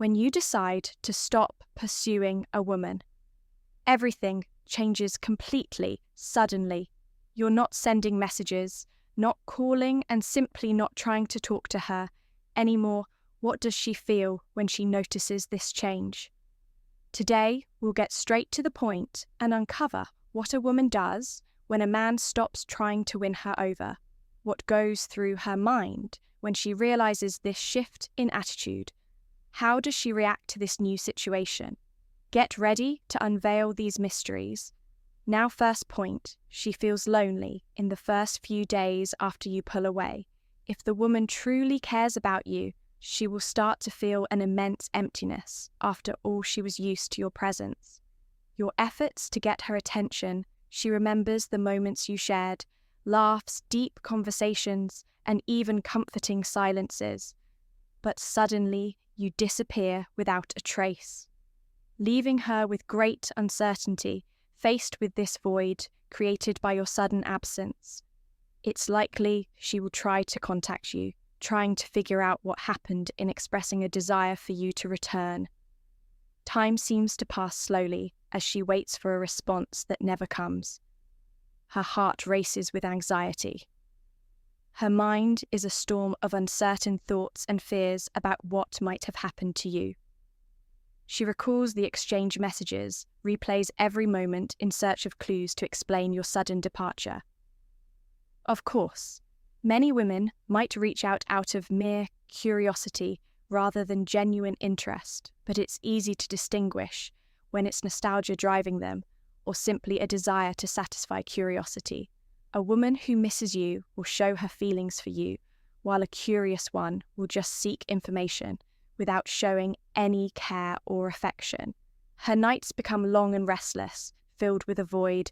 when you decide to stop pursuing a woman. Everything changes completely, suddenly. You're not sending messages, not calling, and simply not trying to talk to her anymore. What does she feel when she notices this change? Today, we'll get straight to the point and uncover what a woman does when a man stops trying to win her over, what goes through her mind when she realizes this shift in attitude. How does she react to this new situation? Get ready to unveil these mysteries. Now, first point, she feels lonely in the first few days after you pull away. If the woman truly cares about you, she will start to feel an immense emptiness after all she was used to your presence. Your efforts to get her attention, she remembers the moments you shared, laughs, deep conversations, and even comforting silences. But suddenly, you disappear without a trace, leaving her with great uncertainty, faced with this void created by your sudden absence. It's likely she will try to contact you, trying to figure out what happened in expressing a desire for you to return. Time seems to pass slowly as she waits for a response that never comes. Her heart races with anxiety. Her mind is a storm of uncertain thoughts and fears about what might have happened to you. She recalls the exchange messages, replays every moment in search of clues to explain your sudden departure. Of course, many women might reach out of mere curiosity rather than genuine interest, but it's easy to distinguish when it's nostalgia driving them or simply a desire to satisfy curiosity. A woman who misses you will show her feelings for you, while a curious one will just seek information without showing any care or affection. Her nights become long and restless, filled with a void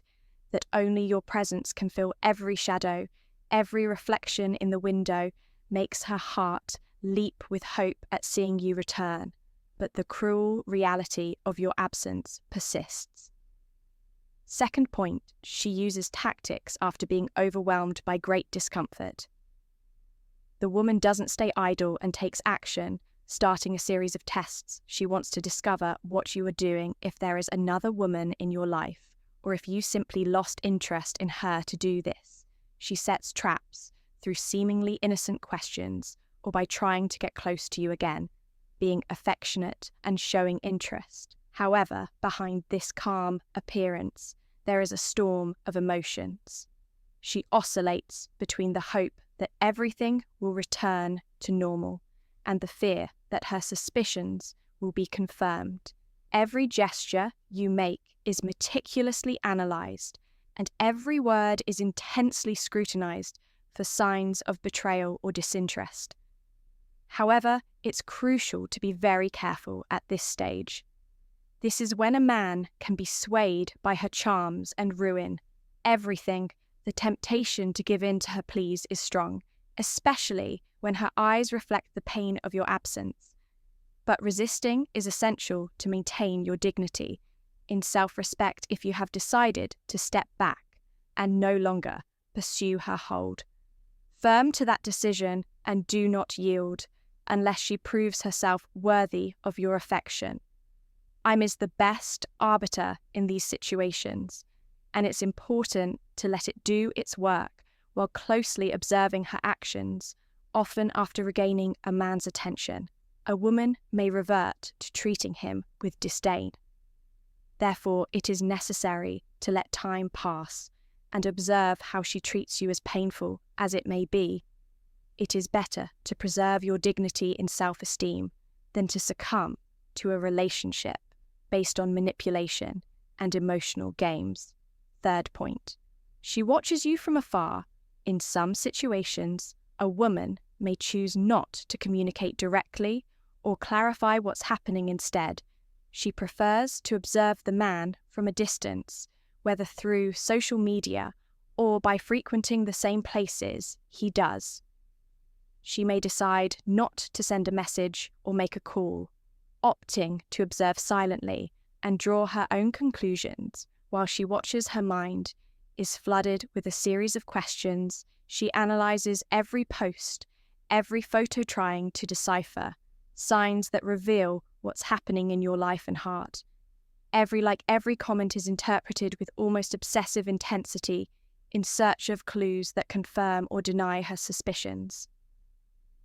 that only your presence can fill. Every shadow, every reflection in the window makes her heart leap with hope at seeing you return. But the cruel reality of your absence persists. Second point, she uses tactics after being overwhelmed by great discomfort. The woman doesn't stay idle and takes action, starting a series of tests. She wants to discover what you are doing if there is another woman in your life, or if you simply lost interest in her to do this. She sets traps through seemingly innocent questions or by trying to get close to you again, being affectionate and showing interest. However, behind this calm appearance, there is a storm of emotions. She oscillates between the hope that everything will return to normal and the fear that her suspicions will be confirmed. Every gesture you make is meticulously analysed, and every word is intensely scrutinised for signs of betrayal or disinterest. However, it's crucial to be very careful at this stage. This is when a man can be swayed by her charms and ruin everything. The temptation to give in to her pleas is strong, especially when her eyes reflect the pain of your absence. But resisting is essential to maintain your dignity in self-respect if you have decided to step back and no longer pursue her hold. Firm to that decision and do not yield unless she proves herself worthy of your affection. Time is the best arbiter in these situations, and it's important to let it do its work while closely observing her actions. Often after regaining a man's attention, a woman may revert to treating him with disdain. Therefore, it is necessary to let time pass and observe how she treats you. As painful as it may be, it is better to preserve your dignity in self-esteem than to succumb to a relationship based on manipulation and emotional games. Third point, she watches you from afar. In some situations, a woman may choose not to communicate directly or clarify what's happening instead. She prefers to observe the man from a distance, whether through social media or by frequenting the same places he does. She may decide not to send a message or make a call, opting to observe silently and draw her own conclusions. While she watches, her mind is flooded with a series of questions. She analyzes every post, every photo, trying to decipher signs that reveal what's happening in your life and heart. Every comment is interpreted with almost obsessive intensity in search of clues that confirm or deny her suspicions.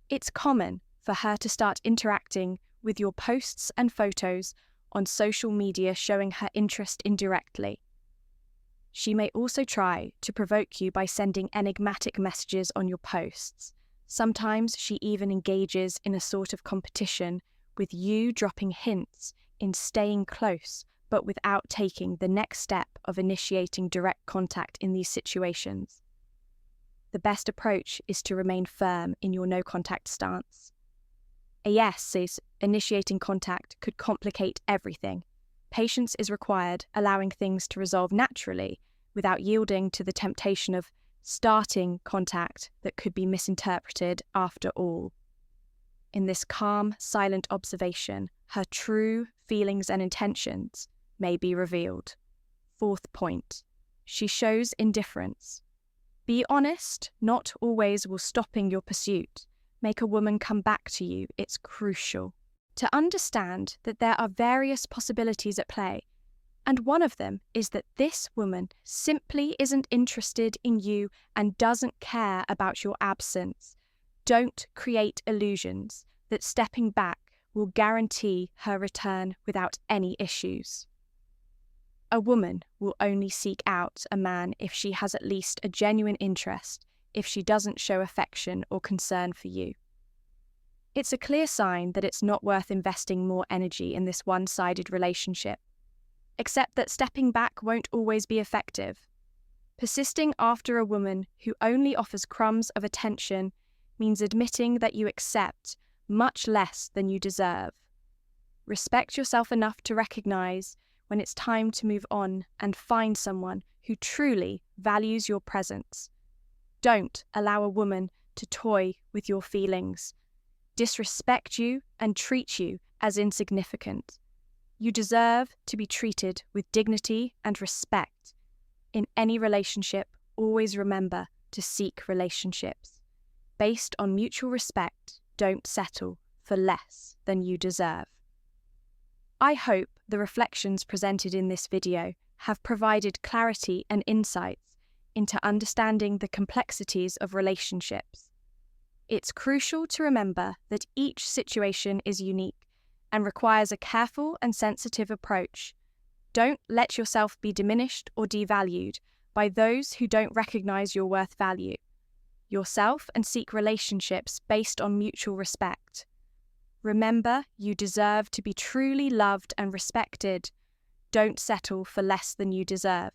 It's common for her to start interacting with your posts and photos on social media, showing her interest indirectly. She may also try to provoke you by sending enigmatic messages on your posts. Sometimes she even engages in a sort of competition, with you dropping hints in staying close, but without taking the next step of initiating direct contact in these situations. The best approach is to remain firm in your no-contact stance. A yes says initiating contact could complicate everything. Patience is required, allowing things to resolve naturally without yielding to the temptation of starting contact that could be misinterpreted after all. In this calm, silent observation, her true feelings and intentions may be revealed. Fourth point, she shows indifference. Be honest, not always will stopping your pursuit make a woman come back to you. It's crucial to understand that there are various possibilities at play, and one of them is that this woman simply isn't interested in you and doesn't care about your absence. Don't create illusions that stepping back will guarantee her return without any issues. A woman will only seek out a man if she has at least a genuine interest, if she doesn't show affection or concern for you. It's a clear sign that it's not worth investing more energy in this one-sided relationship. Except that stepping back won't always be effective. Persisting after a woman who only offers crumbs of attention means admitting that you accept much less than you deserve. Respect yourself enough to recognize when it's time to move on and find someone who truly values your presence. Don't allow a woman to toy with your feelings, disrespect you, and treat you as insignificant. You deserve to be treated with dignity and respect. In any relationship, always remember to seek relationships based on mutual respect. Don't settle for less than you deserve. I hope the reflections presented in this video have provided clarity and insights into understanding the complexities of relationships. It's crucial to remember that each situation is unique and requires a careful and sensitive approach. Don't let yourself be diminished or devalued by those who don't recognize your worth value yourself and seek relationships based on mutual respect. Remember, you deserve to be truly loved and respected. Don't settle for less than you deserve.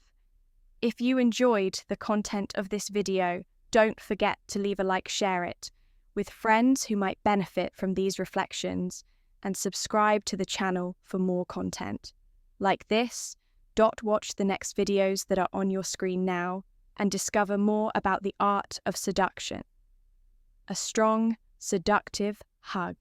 If you enjoyed the content of this video, don't forget to leave a like, share it with friends who might benefit from these reflections, and subscribe to the channel for more content like this. Watch the next videos that are on your screen now and discover more about the art of seduction. A strong, seductive hug.